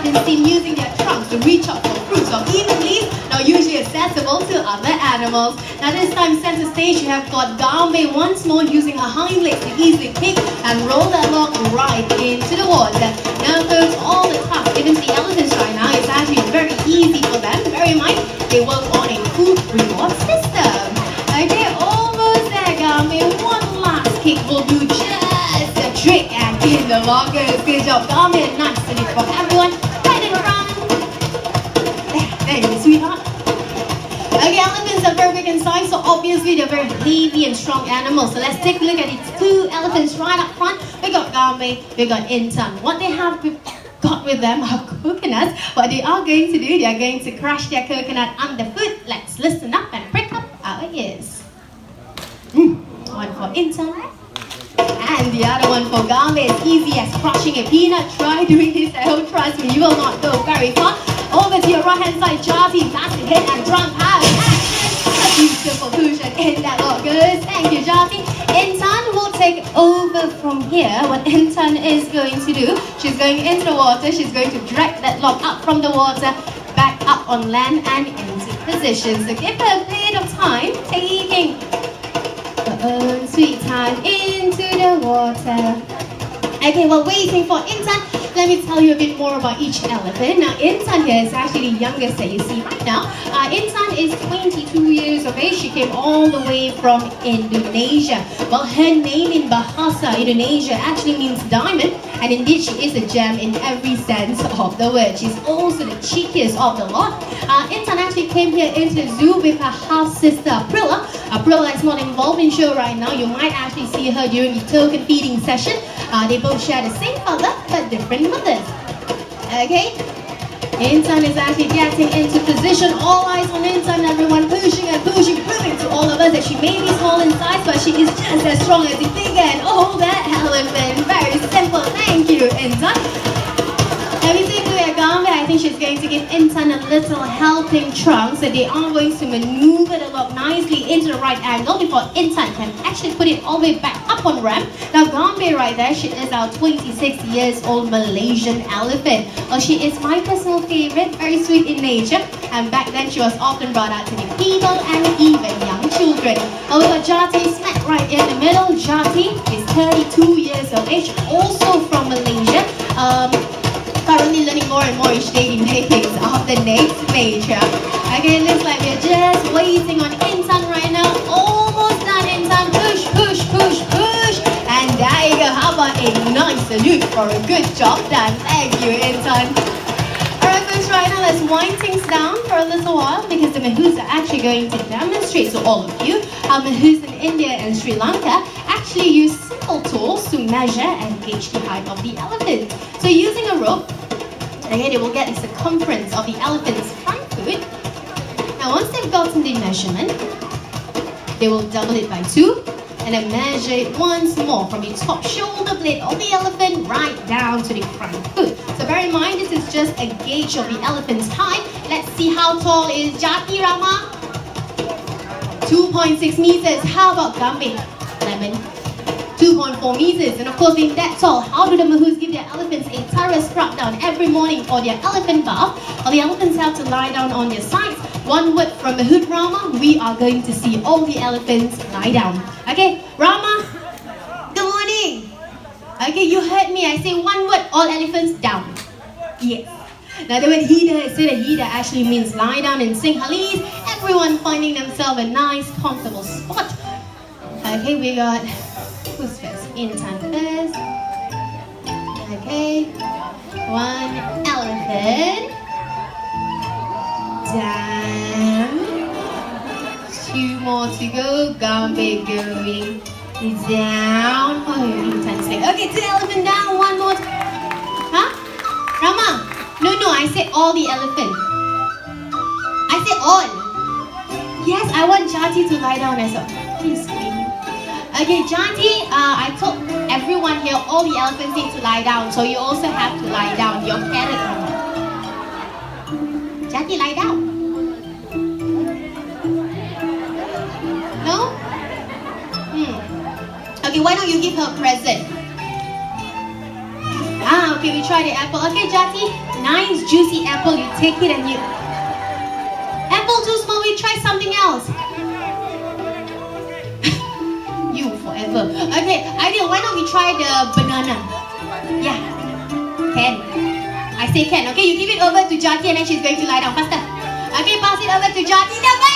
have been seen using their trunks to reach out for fruits or even leaves, now usually accessible to other animals. Now this time center stage, you have got Gambe once more using her hind legs to easily kick and roll that log right into the water. Now folks, all the tasks given to the elephants right now is actually very easy for them. Bear in mind, they work on a food reward system. Okay, almost there, Gambe. One last kick will do just a trick and in the loggers. Good job, Gambe. Nice to meet from everyone. Right and around. There you go, sweetheart. Okay, elephants are very big in size, so obviously they're very heavy and strong animals. So let's take a look at these two elephants right up front. We got Gambe, we got Intan. What they have got with them are coconuts. What they are going to do, they are going to crush their coconut underfoot. Let's listen up and prick up our ears. One for Intan. And the other one for Gambe is easy as crushing a peanut. Try doing this at home, trust me, you will not go very far. Over to your right hand side, Jati, that's the hit and drum power. A beautiful cushion in that lot, good. Thank you, Jati. Intan will take over from here. What Intan is going to do, she's going into the water, she's going to drag that log up from the water, back up on land and into position. So give her a bit of time, taking her own sweet time into the water. Okay, while waiting for Intan, let me tell you a bit more about each elephant. Now, Intan here is actually the youngest that you see right now. Intan is 22 years of age. She came all the way from Indonesia. Well, her name in Bahasa Indonesia actually means diamond, and indeed she is a gem in every sense of the word. She's also the cheekiest of the lot. Intan actually came here into the zoo with her half-sister Aprilla. Aprilla is not involved in the show right now. You might actually see her during the token feeding session. They both share the same father, but different mothers. Okay? Intan is actually getting into position. All eyes on Intan, everyone pushing and pushing, proving to all of us that she may be small in size, but she is just as strong as the big and oh, that elephant. Very simple. Thank you, Intan. Everything we are Gambe, I think she's going to give Intan a little helping trunk, so they are going to maneuver the log nicely into the right angle before Intan can actually put it all the way back up on ramp. Now Gambe right there, she is our 26 years old Malaysian elephant. Well, she is my personal favorite, very sweet in nature, and back then she was often brought out to the people and even young children. Well, we got Jati smack right in the middle. Jati is 32 years of age, also from Malaysia. Currently learning more and more each day the makings of the next major. Okay, looks like we're just waiting on Intan right now. Almost done, Intan. Push, push, push, push. And there you go. How about a nice salute for a good job done. Thank you, Intan. Alright folks, right now let's wind things down for a little while because the Mahouts are actually going to demonstrate to all of you how Mahouts in India and Sri Lanka actually use simple tools to measure and gauge the height of the elephant. So using a rope, they will get the circumference of the elephant's front foot. Now once they've gotten the measurement, they will double it by 2 and then measure it once more from the top shoulder blade of the elephant right down to the front foot. So bear in mind, this is just a gauge of the elephant's height. Let's see how tall is Jati, Rama? 2.6 meters. How about Gambe? Lemon. 2.4 meters. And of course, being that tall, how do the Mahouts give their elephants a thorough scrub down every morning for their elephant bath? Well, the elephants have to lie down on their sides. One word from Mahout Rama, we are going to see all the elephants lie down. Okay, Rama, good morning. Okay, you heard me. I say one word, all elephants down. Yes. Now the word Hida, I said that Hida actually means lie down in Sinhalese. Everyone finding themselves a nice, comfortable spot. Okay, we got, who's first? Intan first. Okay, one elephant. Down. 2 more to go. Gambe going down. Oh, Intan stay. Okay, 2 elephant down. 1 more. Huh? Rama? No, I said all the elephant. I said all. Yes, I want Jati to lie down as well. Please scream. Okay, Jati, I told everyone here all the elephants need to lie down, so you also have to lie down. Your carrot. Jati, lie down. No? Okay, why don't you give her a present? Okay, we try the apple. Okay, Jati, nice juicy apple. You take it and you... Apple too small, we try something else. You forever. Okay, Ideal, why don't we try the banana? Yeah, can. I say can. Okay, you give it over to Jati and then she's going to lie down faster. Okay, pass it over to Jati.